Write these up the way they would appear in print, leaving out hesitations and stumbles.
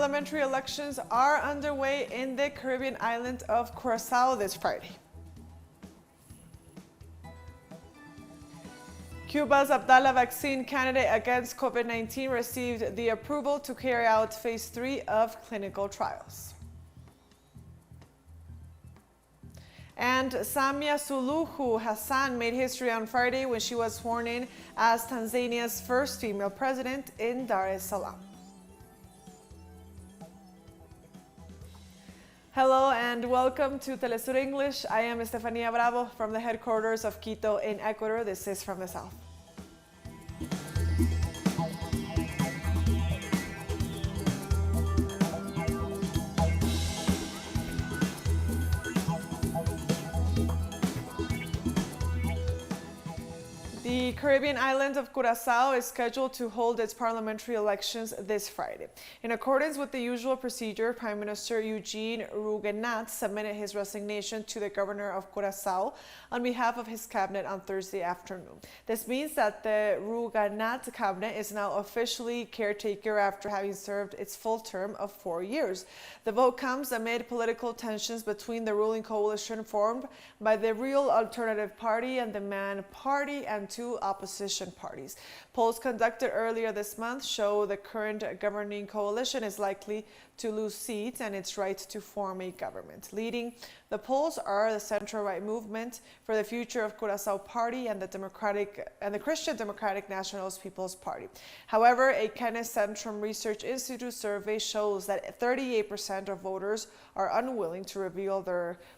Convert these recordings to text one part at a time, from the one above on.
Parliamentary elections are underway in the Caribbean island of Curacao this Friday. Cuba's Abdala vaccine candidate against COVID-19 received the approval to carry out phase 3 of clinical trials. And Samia Suluhu Hassan made history on Friday when she was sworn in as Tanzania's first female president in Dar es Salaam. Hello and welcome to TeleSUR English. I am Estefania Bravo from the headquarters of Quito in Ecuador. This is From the South. The Caribbean island of Curacao is scheduled to hold its parliamentary elections this Friday. In accordance with the usual procedure, Prime Minister Eugene Rugenat submitted his resignation to the governor of Curacao on behalf of his cabinet on Thursday afternoon. This means that the Rugenat cabinet is now officially caretaker after having served its full term of 4 years. The vote comes amid political tensions between the ruling coalition formed by the Real Alternative Party and the Man Party and two opposition parties. Polls conducted earlier this month show the current governing coalition is likely to lose seats and its right to form a government. Leading the polls are the Central-Right Movement for the Future of Curacao Party and the Christian Democratic Nationalist People's Party. However, a Kenneth Centrum Research Institute survey shows that 38% of voters are unwilling to reveal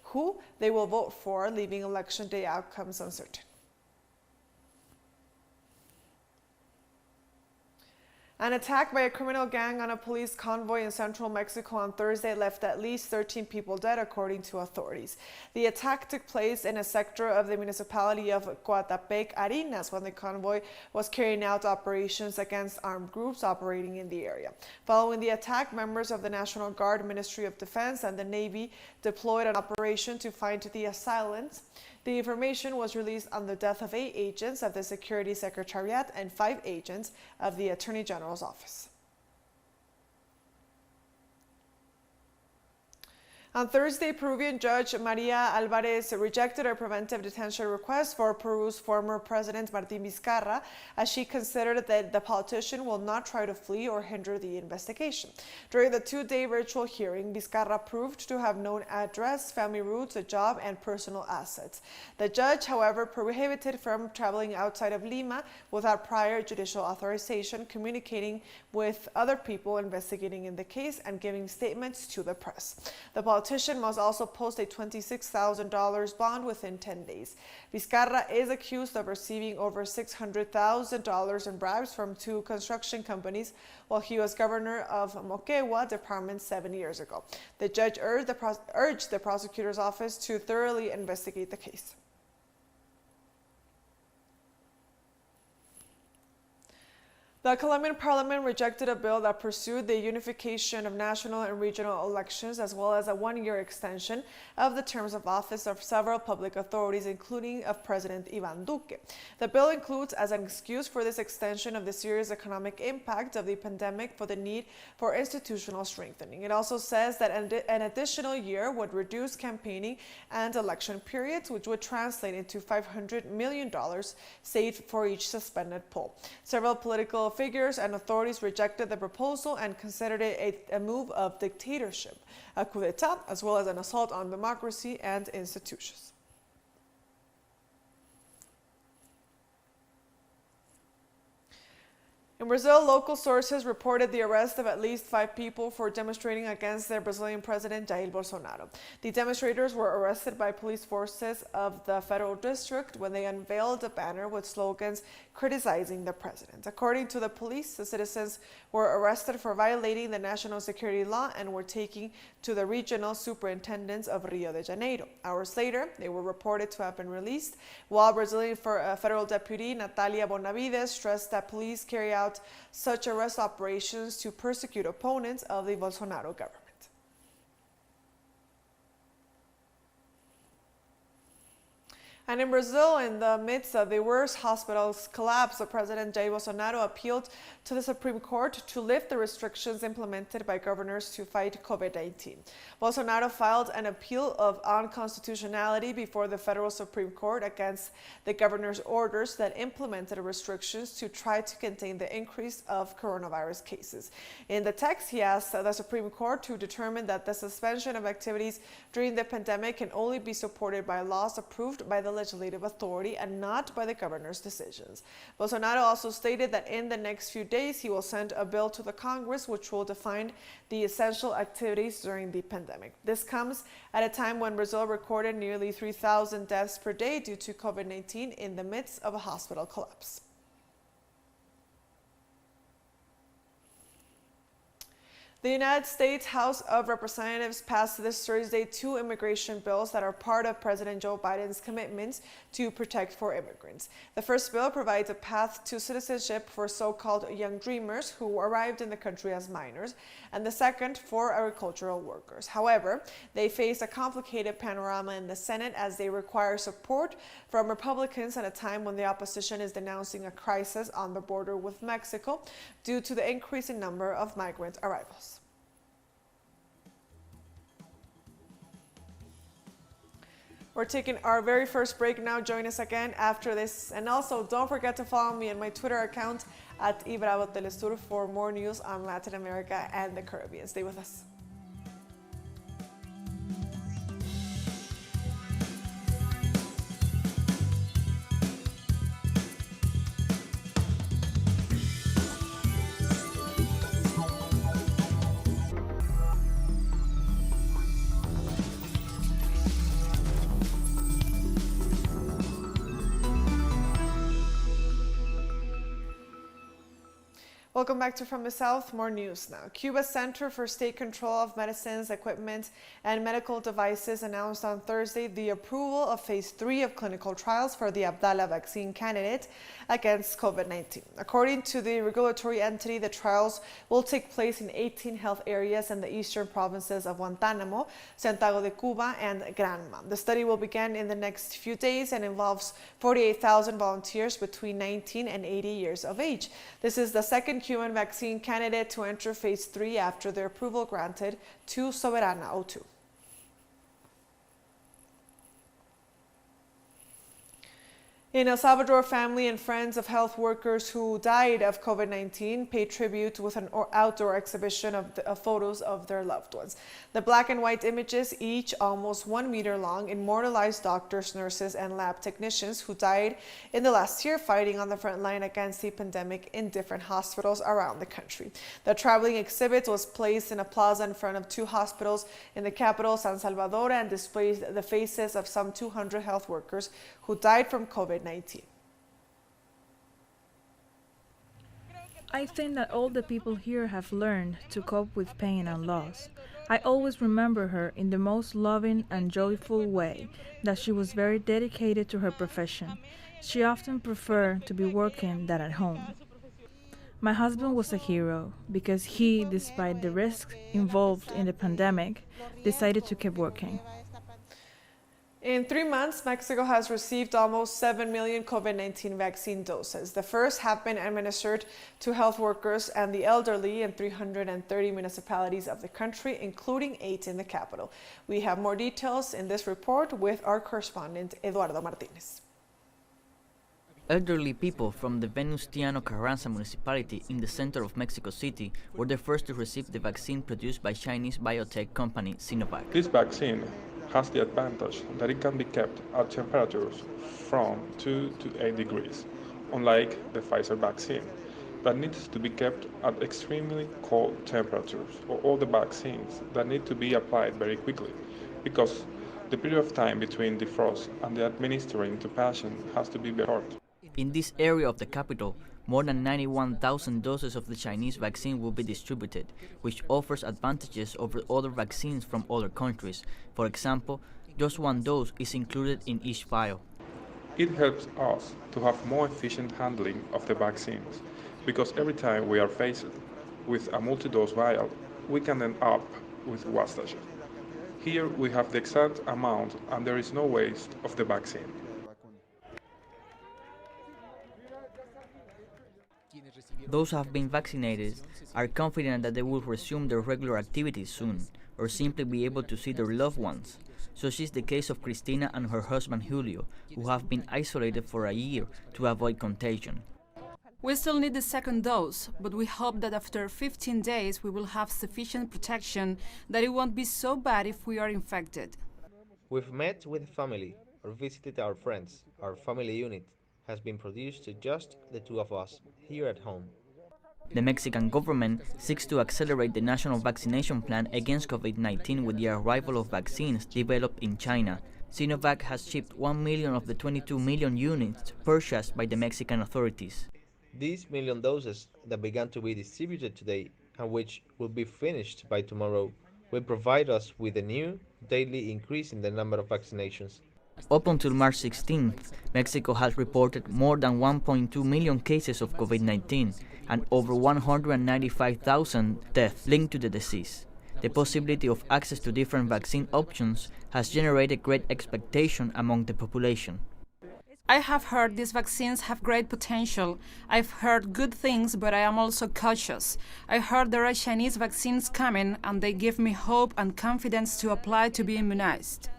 who they will vote for, leaving election day outcomes uncertain. An attack by a criminal gang on a police convoy in central Mexico on Thursday left at least 13 people dead, according to authorities. The attack took place in a sector of the municipality of Coatepec Arenas when the convoy was carrying out operations against armed groups operating in the area. Following the attack, members of the National Guard, Ministry of Defense, and the Navy deployed an operation to find the assailants. The information was released on the death of 8 agents of the Security Secretariat and 5 agents of the Attorney General's office. On Thursday, Peruvian Judge Maria Alvarez rejected a preventive detention request for Peru's former president Martín Vizcarra, as she considered that the politician will not try to flee or hinder the investigation. During the 2-day virtual hearing, Vizcarra proved to have known address, family roots, a job, and personal assets. The judge, however, prohibited from traveling outside of Lima without prior judicial authorization, communicating with other people investigating in the case, and giving statements to the press. The politician must also post a $26,000 bond within 10 days. Vizcarra is accused of receiving over $600,000 in bribes from 2 construction companies while he was governor of Moquegua Department 7 years ago. The judge urged the prosecutor's office to thoroughly investigate the case. The Colombian parliament rejected a bill that pursued the unification of national and regional elections, as well as a 1-year extension of the terms of office of several public authorities, including of President Iván Duque. The bill includes as an excuse for this extension of the serious economic impact of the pandemic for the need for institutional strengthening. It also says that an additional year would reduce campaigning and election periods, which would translate into $500 million saved for each suspended poll. Several political figures and authorities rejected the proposal and considered it a move of dictatorship, a coup d'etat, as well as an assault on democracy and institutions. In Brazil, local sources reported the arrest of at least 5 people for demonstrating against their Brazilian president, Jair Bolsonaro. The demonstrators were arrested by police forces of the federal district when they unveiled a banner with slogans criticizing the president. According to the police, the citizens were arrested for violating the national security law and were taken to the regional superintendents of Rio de Janeiro. Hours later, they were reported to have been released, while Brazilian federal deputy Natalia Bonavides stressed that police carry out such arrest operations to persecute opponents of the Bolsonaro government. And in Brazil, in the midst of the worst hospitals collapse, the President Jair Bolsonaro appealed to the Supreme Court to lift the restrictions implemented by governors to fight COVID-19. Bolsonaro filed an appeal of unconstitutionality before the federal Supreme Court against the governor's orders that implemented restrictions to try to contain the increase of coronavirus cases. In the text, he asked the Supreme Court to determine that the suspension of activities during the pandemic can only be supported by laws approved by the legislative authority and not by the governor's decisions. Bolsonaro also stated that in the next few days he will send a bill to the Congress which will define the essential activities during the pandemic. This comes at a time when Brazil recorded nearly 3,000 deaths per day due to COVID-19 in the midst of a hospital collapse. The United States House of Representatives passed this Thursday 2 immigration bills that are part of President Joe Biden's commitments to protect for immigrants. The first bill provides a path to citizenship for so-called young dreamers who arrived in the country as minors, and the second for agricultural workers. However, they face a complicated panorama in the Senate as they require support from Republicans at a time when the opposition is denouncing a crisis on the border with Mexico due to the increasing number of migrant arrivals. We're taking our very first break now. Join us again after this. And also, don't forget to follow me on my Twitter account at TeleSUR for more news on Latin America and the Caribbean. Stay with us. Welcome back to From the South. More news now. Cuba's Center for State Control of Medicines, Equipment, and Medical Devices announced on Thursday the approval of Phase 3 of clinical trials for the Abdala vaccine candidate against COVID-19. According to the regulatory entity, the trials will take place in 18 health areas in the eastern provinces of Guantánamo, Santiago de Cuba, and Granma. The study will begin in the next few days and involves 48,000 volunteers between 19 and 80 years of age. This is the second Cuban vaccine candidate to enter Phase 3 after their approval granted to Soberana O2. In El Salvador, family and friends of health workers who died of COVID-19 paid tribute with an outdoor exhibition of photos of their loved ones. The black and white images, each almost 1 meter long, immortalized doctors, nurses, and lab technicians who died in the last year fighting on the front line against the pandemic in different hospitals around the country. The traveling exhibit was placed in a plaza in front of 2 hospitals in the capital, San Salvador, and displays the faces of some 200 health workers who died from COVID-19. I think that all the people here have learned to cope with pain and loss. I always remember her in the most loving and joyful way, that she was very dedicated to her profession. She often preferred to be working than at home. My husband was a hero because he, despite the risks involved in the pandemic, decided to keep working. In 3 months, Mexico has received almost 7 million COVID-19 vaccine doses. The first have been administered to health workers and the elderly in 330 municipalities of the country, including 8 in the capital. We have more details in this report with our correspondent, Eduardo Martinez. Elderly people from the Venustiano Carranza municipality in the center of Mexico City were the first to receive the vaccine produced by Chinese biotech company Sinovac. This vaccine has the advantage that it can be kept at temperatures from 2 to 8 degrees, unlike the Pfizer vaccine that needs to be kept at extremely cold temperatures, or all the vaccines that need to be applied very quickly, because the period of time between defrost and the administering to patient has to be very short. In this area of the capital, more than 91,000 doses of the Chinese vaccine will be distributed, which offers advantages over other vaccines from other countries. For example, just 1 dose is included in each vial. It helps us to have more efficient handling of the vaccines, because every time we are faced with a multi-dose vial, we can end up with wastage. Here we have the exact amount and there is no waste of the vaccine. Those who have been vaccinated are confident that they will resume their regular activities soon, or simply be able to see their loved ones. Such is the case of Cristina and her husband Julio, who have been isolated for a year to avoid contagion. We still need the second dose, but we hope that after 15 days we will have sufficient protection that it won't be so bad if we are infected. We've met with family or visited our friends. Our family unit has been produced to just the two of us here at home. The Mexican government seeks to accelerate the national vaccination plan against COVID-19 with the arrival of vaccines developed in China. Sinovac has shipped 1 million of the 22 million units purchased by the Mexican authorities. These million doses that began to be distributed today and which will be finished by tomorrow will provide us with a new daily increase in the number of vaccinations. Up until March 16th, Mexico has reported more than 1.2 million cases of COVID-19 and over 195,000 deaths linked to the disease. The possibility of access to different vaccine options has generated great expectation among the population. I have heard these vaccines have great potential. I've heard good things, but I am also cautious. I heard there are Chinese vaccines coming, and they give me hope and confidence to apply to be immunized.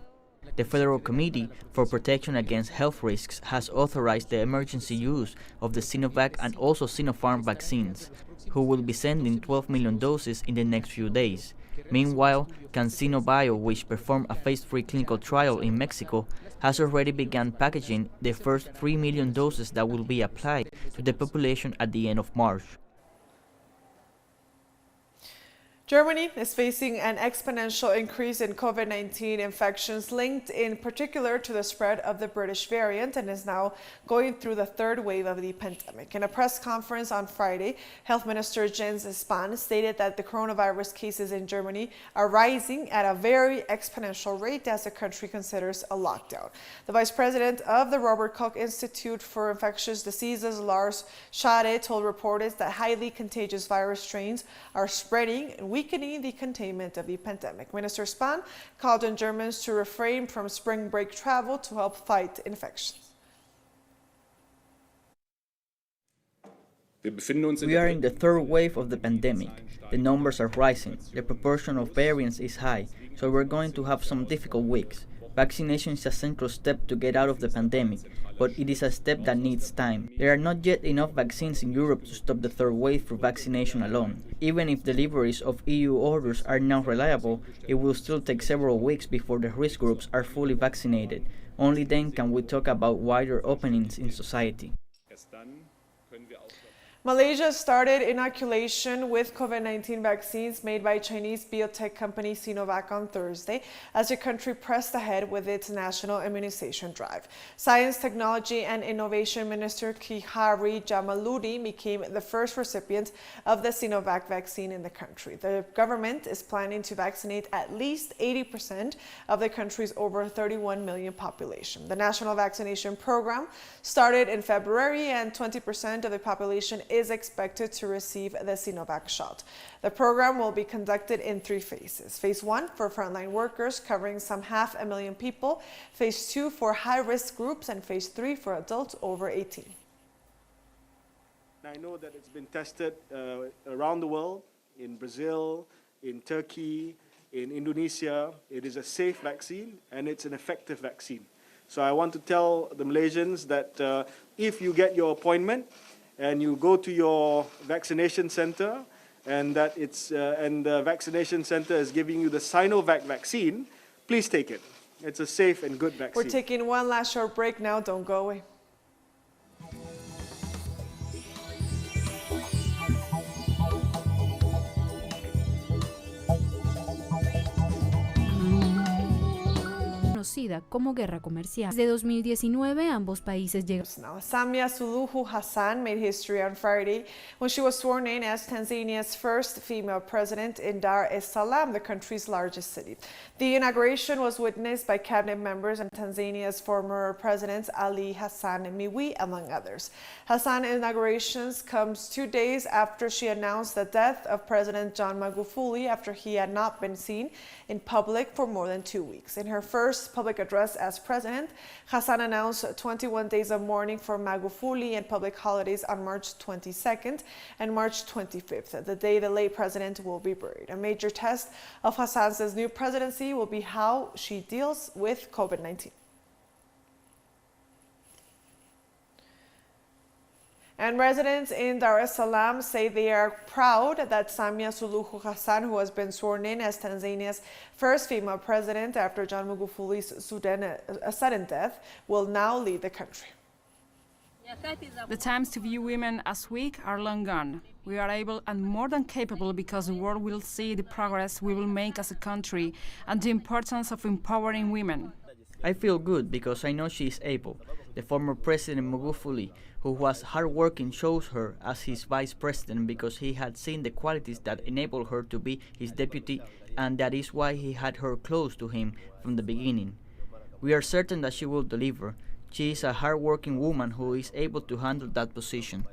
The Federal Committee for Protection Against Health Risks has authorized the emergency use of the Sinovac and also Sinopharm vaccines, who will be sending 12 million doses in the next few days. Meanwhile, CanSino Bio, which performed a phase 3 clinical trial in Mexico, has already begun packaging the first 3 million doses that will be applied to the population at the end of March. Germany is facing an exponential increase in COVID-19 infections linked in particular to the spread of the British variant and is now going through the third wave of the pandemic. In a press conference on Friday, Health Minister Jens Spahn stated that the coronavirus cases in Germany are rising at a very exponential rate as the country considers a lockdown. The vice president of the Robert Koch Institute for Infectious Diseases, Lars Schade, told reporters that highly contagious virus strains are spreading and weakening the containment of the pandemic. Minister Spahn called on Germans to refrain from spring break travel to help fight infections. We are in the third wave of the pandemic. The numbers are rising. The proportion of variants is high, so we're going to have some difficult weeks. Vaccination is a central step to get out of the pandemic, but it is a step that needs time. There are not yet enough vaccines in Europe to stop the third wave through vaccination alone. Even if deliveries of EU orders are now reliable, it will still take several weeks before the risk groups are fully vaccinated. Only then can we talk about wider openings in society. Malaysia started inoculation with COVID-19 vaccines made by Chinese biotech company Sinovac on Thursday as the country pressed ahead with its national immunization drive. Science, Technology and Innovation Minister Kihari Jamaludin became the first recipient of the Sinovac vaccine in the country. The government is planning to vaccinate at least 80% of the country's over 31 million population. The national vaccination program started in February and 20% of the population is expected to receive the Sinovac shot. The program will be conducted in 3 phases. Phase 1 for frontline workers covering some 500,000 people, Phase 2 for high-risk groups, and Phase 3 for adults over 18. I know that it's been tested around the world, in Brazil, in Turkey, in Indonesia. It is a safe vaccine and it's an effective vaccine. So I want to tell the Malaysians that if you get your appointment and you go to your vaccination center and that the vaccination center is giving you the Sinovac vaccine, please take it. It's a safe and good vaccine. We're taking one last short break now. Don't go away. Conocida como guerra comercial. Desde 2019, ambos países llegaron. Now, Samia Suluhu Hassan made history on Friday when she was sworn in as Tanzania's first female president in Dar es Salaam, the country's largest city. The inauguration was witnessed by cabinet members and Tanzania's former presidents Ali Hassan Mwinyi, among others. Hassan's inauguration comes 2 days after she announced the death of President John Magufuli after he had not been seen in public for more than 2 weeks. In her first public public address as president, Hassan announced 21 days of mourning for Magufuli and public holidays on March 22nd and March 25th, the day the late president will be buried. A major test of Hassan's new presidency will be how she deals with COVID-19. And residents in Dar es Salaam say they are proud that Samia Suluhu Hassan, who has been sworn in as Tanzania's first female president after John Magufuli's sudden death, will now lead the country. The times to view women as weak are long gone. We are able and more than capable because the world will see the progress we will make as a country and the importance of empowering women. I feel good because I know she is able. The former President Magufuli, who was hardworking, chose her as his vice president because he had seen the qualities that enabled her to be his deputy, and that is why he had her close to him from the beginning. We are certain that she will deliver. She is a hardworking woman who is able to handle that position.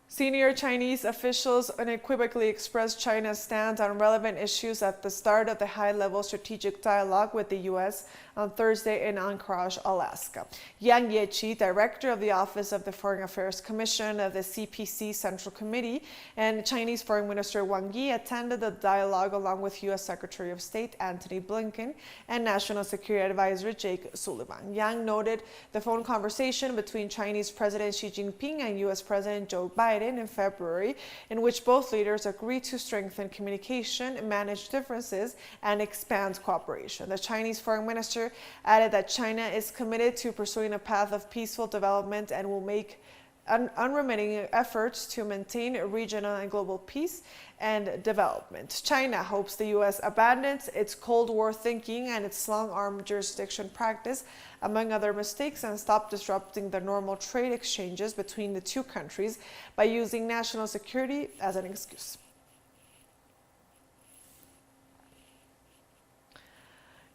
Senior Chinese officials unequivocally expressed China's stance on relevant issues at the start of the high-level strategic dialogue with the U.S. on Thursday in Anchorage, Alaska. Yang Yechi, director of the Office of the Foreign Affairs Commission of the CPC Central Committee, and Chinese Foreign Minister Wang Yi attended the dialogue along with U.S. Secretary of State Antony Blinken and National Security Advisor Jake Sullivan. Yang noted the phone conversation between Chinese President Xi Jinping and U.S. President Joe Biden in February, in which both leaders agreed to strengthen communication, manage differences, and expand cooperation. The Chinese foreign minister added that China is committed to pursuing a path of peaceful development and will make unremitting efforts to maintain regional and global peace and development. China hopes the U.S. abandons its Cold War thinking and its long-arm jurisdiction practice, among other mistakes, and stop disrupting the normal trade exchanges between the two countries by using national security as an excuse.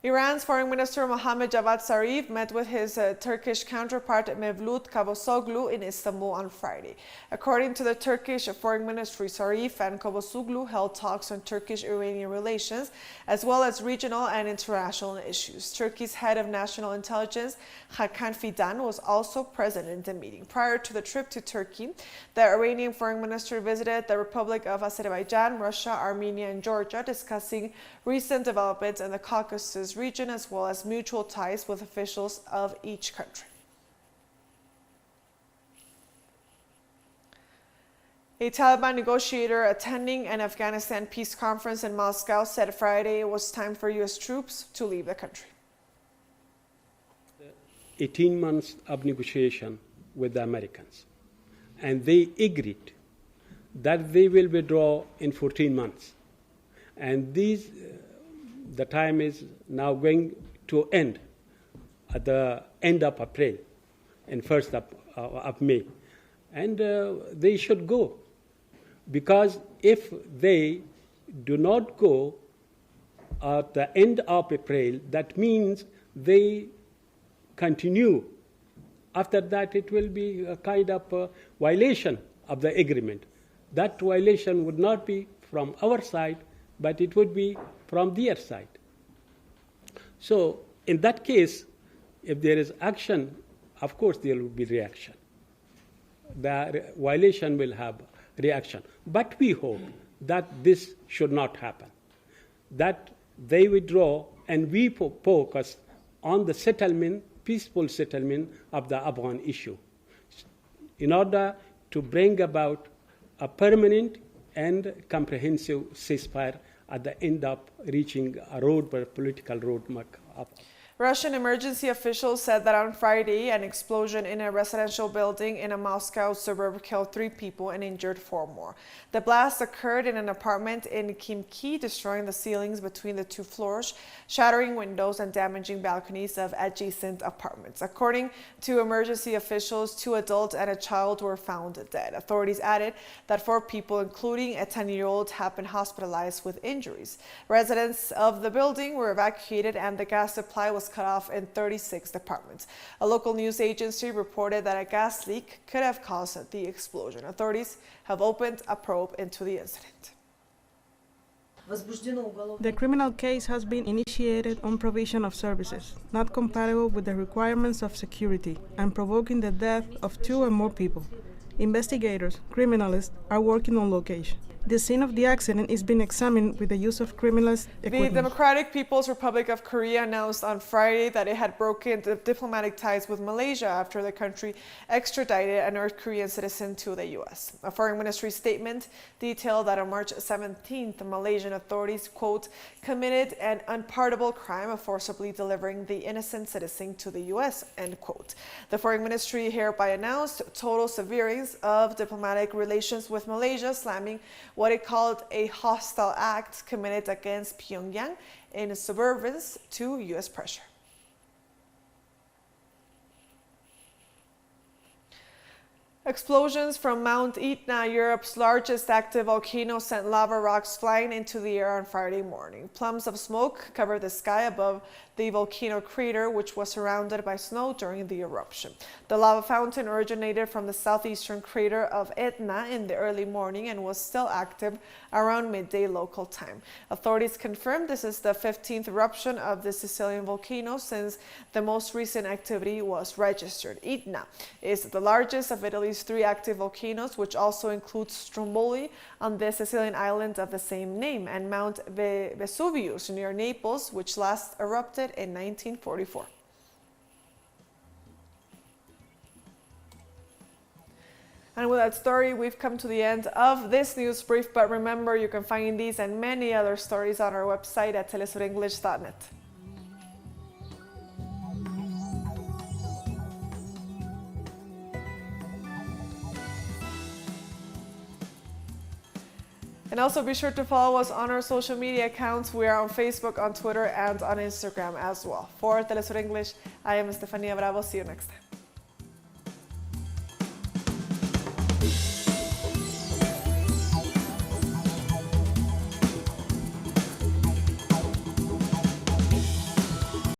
Iran's Foreign Minister Mohammad Javad Zarif met with his Turkish counterpart Mevlut Cavusoglu in Istanbul on Friday. According to the Turkish Foreign Ministry, Zarif and Cavusoglu held talks on Turkish-Iranian relations as well as regional and international issues. Turkey's head of national intelligence, Hakan Fidan, was also present in the meeting. Prior to the trip to Turkey, the Iranian Foreign Minister visited the Republic of Azerbaijan, Russia, Armenia, and Georgia, discussing recent developments in the Caucasus region as well as mutual ties with officials of each country. A Taliban negotiator attending an Afghanistan peace conference in Moscow said Friday it was time for U.S. troops to leave the country. 18 months of negotiation with the Americans, and they agreed that they will withdraw in 14 months. And the time is now going to end at the end of April and 1st of May. And they should go, because if they do not go at the end of April, that means they continue. After that, it will be a kind of a violation of the agreement. That violation would not be from our side, but it would be from their side. So in that case, if there is action, of course there will be reaction. The violation will have reaction. But we hope that this should not happen, that they withdraw and we focus on the settlement, peaceful settlement of the Afghan issue, in order to bring about a permanent and comprehensive ceasefire at the end of reaching a political roadmap. Russian emergency officials said that on Friday, an explosion in a residential building in a Moscow suburb killed 3 people and injured 4 more. The blast occurred in an apartment in Khimki, destroying the ceilings between the 2 floors, shattering windows and damaging balconies of adjacent apartments. According to emergency officials, 2 adults and a child were found dead. Authorities added that 4 people, including a 10-year-old, have been hospitalized with injuries. Residents of the building were evacuated and the gas supply was cut off in 36 departments. A local news agency reported that a gas leak could have caused the explosion. Authorities have opened a probe into the incident. The criminal case has been initiated on provision of services not compatible with the requirements of security and provoking the death of 2 or more people. Investigators, criminalists, are working on location. The scene of the accident is being examined with the use of criminalist equipment. The Democratic People's Republic of Korea announced on Friday that it had broken diplomatic ties with Malaysia after the country extradited a North Korean citizen to the U.S. A foreign ministry statement detailed that on March 17th, the Malaysian authorities, quote, committed an unpardonable crime of forcibly delivering the innocent citizen to the U.S., end quote. The foreign ministry hereby announced total severance of diplomatic relations with Malaysia, slamming what it called a hostile act committed against Pyongyang in subservience to U.S. pressure. Explosions from Mount Etna, Europe's largest active volcano, sent lava rocks flying into the air on Friday morning. Plumes of smoke covered the sky above the volcano crater, which was surrounded by snow during the eruption. The lava fountain originated from the southeastern crater of Etna in the early morning and was still active around midday local time. Authorities confirmed this is the 15th eruption of the Sicilian volcano since the most recent activity was registered. Etna is the largest of Italy's 3 active volcanoes, which also includes Stromboli on the Sicilian island of the same name, and Mount Vesuvius near Naples, which last erupted in 1944. And with that story, we've come to the end of this news brief, but remember, you can find these and many other stories on our website at telesurenglish.net. And also be sure to follow us on our social media accounts. We are on Facebook, on Twitter, and on Instagram as well. For TeleSUR English, I am Estefania Bravo. See you next time.